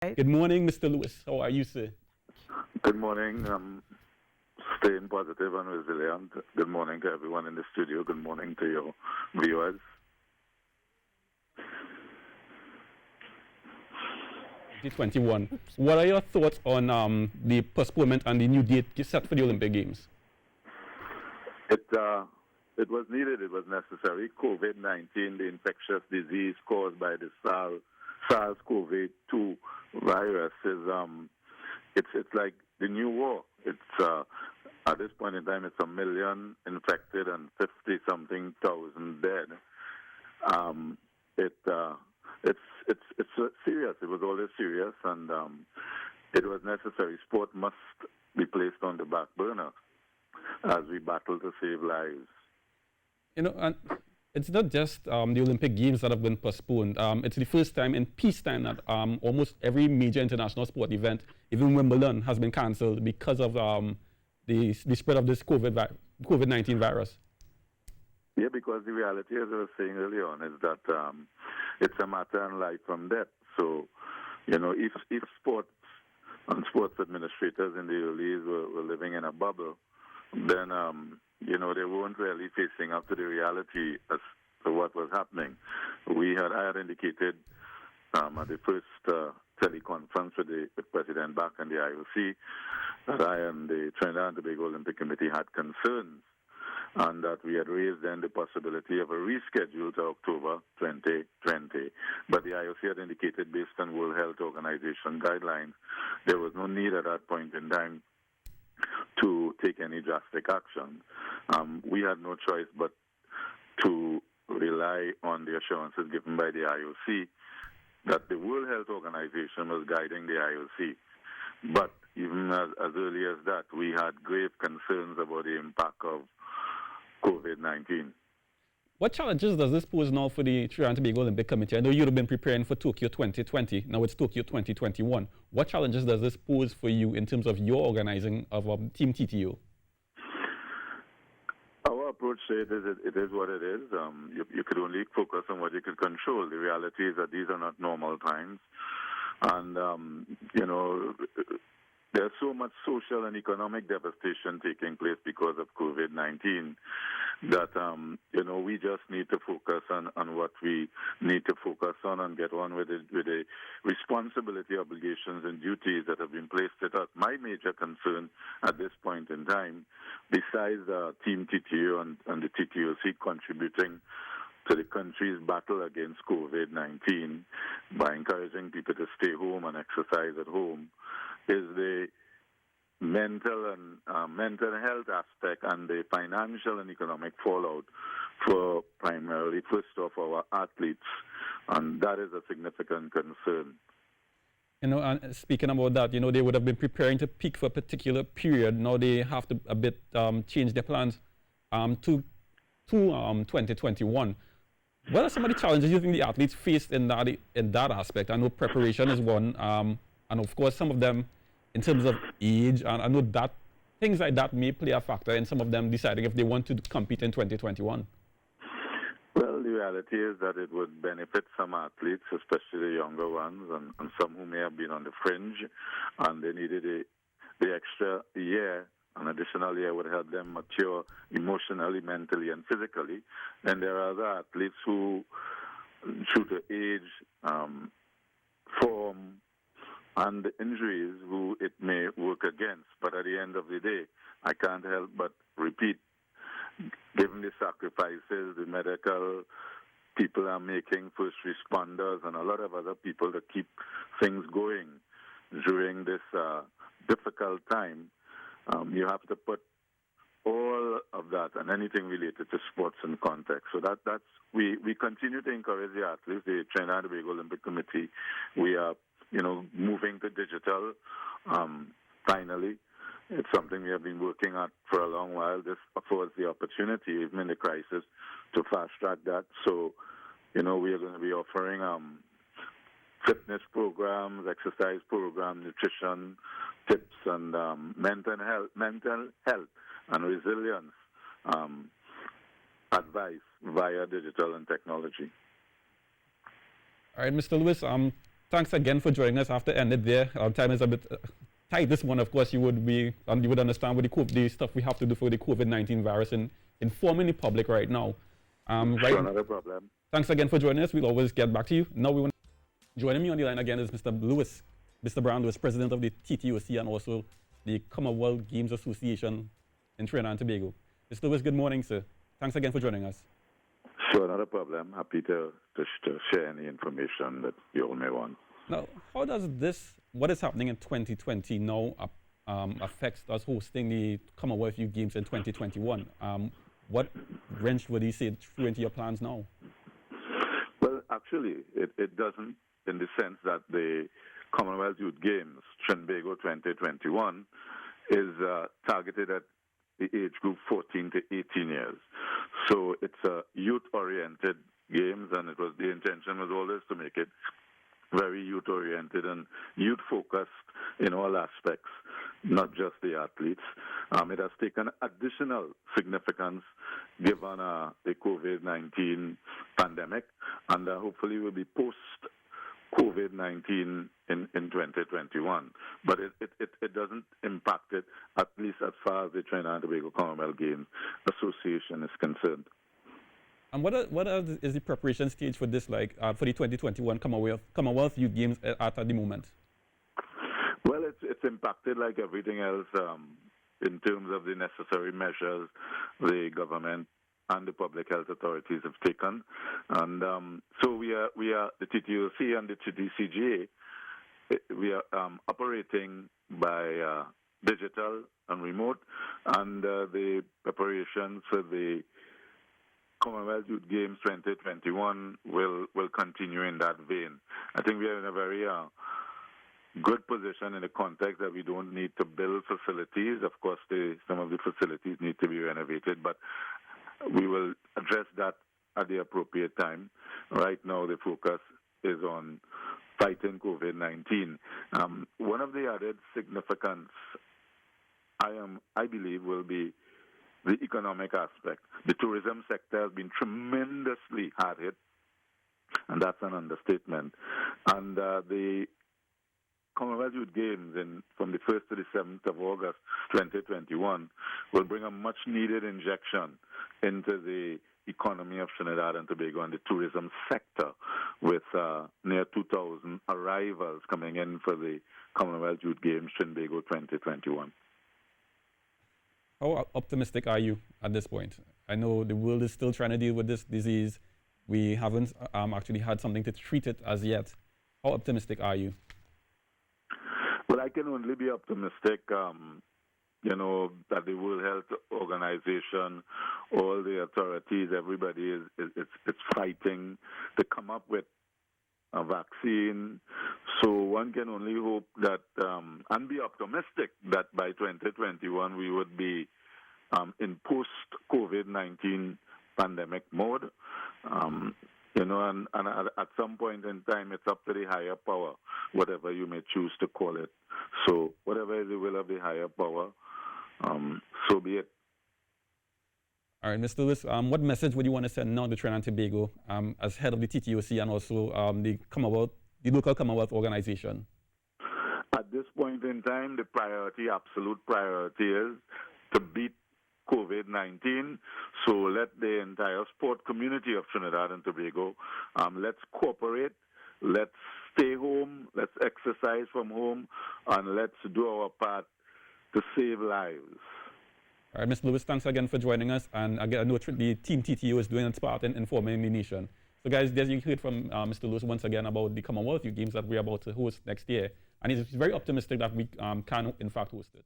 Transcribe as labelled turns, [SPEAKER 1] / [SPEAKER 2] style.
[SPEAKER 1] Good morning, Mr. Lewis. How are you, sir?
[SPEAKER 2] Good morning. Staying positive and resilient. Good morning to everyone in the studio. Good morning to your viewers.
[SPEAKER 1] G21. What are your thoughts on the postponement and the new date set for the Olympic Games?
[SPEAKER 2] It was needed. It was necessary. COVID-19, the infectious disease caused by the SARS-CoV-2 virus, it's like the new war. It's at this point in time, it's 1 million infected and 50-something thousand dead. It's serious. It was always serious, and it was necessary. Sport must be placed on the back burner as we battle to save lives.
[SPEAKER 1] You know, and it's not just the Olympic Games that have been postponed. It's the first time in peacetime that almost every major international sport event, even Wimbledon, has been cancelled because of the spread of this COVID-19 virus.
[SPEAKER 2] Yeah, because the reality, as I was saying earlier on, is that it's a matter of life and death. So, you know, if sports and sports administrators in the early years were living in a bubble, then you know, they weren't really facing up to the reality as to what was happening. I had indicated at the first teleconference with President Bach and the IOC that I and the Trinidad and Tobago Olympic Committee had concerns, and that we had raised then the possibility of a reschedule to October 2020. But the IOC had indicated, based on World Health Organization guidelines, there was no need at that point in time to take any drastic action. We had no choice but to rely on the assurances given by the IOC that the World Health Organization was guiding the IOC. But even as early as that, we had grave concerns about the impact of COVID-19.
[SPEAKER 1] What challenges does this pose now for the Trinidad and Tobago Olympic Committee? I know you've been preparing for Tokyo 2020. Now it's Tokyo 2021. What challenges does this pose for you in terms of your organizing of Team TTO?
[SPEAKER 2] Our approach to it is what it is. You could only focus on what you could control. The reality is that these are not normal times. And, you know, there's so much social and economic devastation taking place because of COVID-19 that, you know, we just need to focus on what we need to focus on and get on with the responsibility, obligations, and duties that have been placed at us. My major concern at this point in time, besides Team TTO and the TTOC contributing to the country's battle against COVID-19 by encouraging people to stay home and exercise at home, is the mental health aspect and the financial and economic fallout for primarily, first off, our athletes, and that is a significant concern.
[SPEAKER 1] You know, and speaking about that, you know, they would have been preparing to peak for a particular period. Now they have to a bit change their plans to 2021. What are some of the challenges you think the athletes faced in that aspect? I know preparation is one, and of course some of them in terms of age, and I know that things like that may play a factor in some of them deciding if they want to compete in 2021.
[SPEAKER 2] Well, the reality is that it would benefit some athletes, especially the younger ones, and some who may have been on the fringe, and they needed the extra year. An additional year would help them mature emotionally, mentally, and physically. And there are other athletes who, due to age, form, and injuries, who it may work against. But at the end of the day, I can't help but repeat, given the sacrifices the medical people are making, first responders, and a lot of other people to keep things going during this difficult time, you have to put all of that and anything related to sports in context. So that's we continue to encourage the athletes, the Trinidad and Tobago Olympic Committee. We are, you know, moving to digital. Finally, it's something we have been working at for a long while. This affords the opportunity, even in the crisis, to fast track that. So, you know, we are going to be offering fitness programs, exercise programs, nutrition tips, and mental health and resilience advice via digital and technology.
[SPEAKER 1] All right, Mr. Lewis, thanks again for joining us. After ended there, our time is a bit tight. This one, of course, you would understand with the stuff we have to do for the COVID-19 virus and informing the public right now.
[SPEAKER 2] Sure, not a problem.
[SPEAKER 1] Thanks again for joining us. We'll always get back to you. Now we want joining me on the line again is Mr. Lewis, Mr. Brown Lewis, president of the TTOC and also the Commonwealth Games Association in Trinidad and Tobago. Mr. Lewis, good morning, sir. Thanks again for joining us.
[SPEAKER 2] Sure, not a problem. Happy to share any information that you all may want.
[SPEAKER 1] Now, how does what is happening in 2020 now affects us hosting the Commonwealth Youth Games in 2021? What wrench would you say through into your plans now?
[SPEAKER 2] Well, actually, it doesn't, in the sense that the Commonwealth Youth Games, Trinbago 2021, is targeted at the age group 14 to 18 years. So it's a youth-oriented games, and the intention was always to make it very youth-oriented and youth-focused in all aspects, not just the athletes. It has taken additional significance given the COVID-19 pandemic, and hopefully will be post-COVID-19 in 2021. But it doesn't impact it, at least as far as the Trinidad and Tobago Commonwealth Games Association is concerned.
[SPEAKER 1] And what is the preparation stage for this, like for the 2021 Commonwealth Youth Games at the moment?
[SPEAKER 2] Well, it's impacted like everything else in terms of the necessary measures the government and the public health authorities have taken, and so we are the TTOC and the TTCGA. We are operating by digital and remote, and the preparations for the Commonwealth Youth Games 2021 will continue in that vein. I think we are in a very good position in the context that we don't need to build facilities. Of course, some of the facilities need to be renovated, but we will address that at the appropriate time. Right now, the focus is on fighting COVID-19. One of the added significance, I believe, will be the economic aspect. The tourism sector has been tremendously hard hit, and that's an understatement. And the Commonwealth Youth Games from the 1st to the 7th of August 2021 will bring a much-needed injection into the economy of Trinidad and Tobago and the tourism sector, with near 2,000 arrivals coming in for the Commonwealth Youth Games Trinbago 2021.
[SPEAKER 1] How optimistic are you at this point? I know the world is still trying to deal with this disease. We haven't actually had something to treat it as yet. How optimistic are you?
[SPEAKER 2] Well, I can only be optimistic, that the World Health Organization, all the authorities, everybody is fighting to come up with a vaccine. So one can only hope that, and be optimistic that by 2021 we would be in post-COVID-19 pandemic mode. And at some point in time, it's up to the higher power, whatever you may choose to call it. So whatever is the will of the higher power, so be it.
[SPEAKER 1] All right, Mr. Lewis, what message would you want to send now to Trinidad and Tobago as head of the TTOC and also the local Commonwealth organization?
[SPEAKER 2] At this point in time, the absolute priority is to beat COVID-19. So let the entire sport community of Trinidad and Tobago, let's cooperate, let's stay home, let's exercise from home, and let's do our part to save lives.
[SPEAKER 1] All right, Mr. Lewis, thanks again for joining us. And again, I know the Team TTO is doing its part in informing the nation. So guys, as you heard from Mr. Lewis once again about the Commonwealth Youth Games that we're about to host next year. And he's very optimistic that we can, in fact, host it.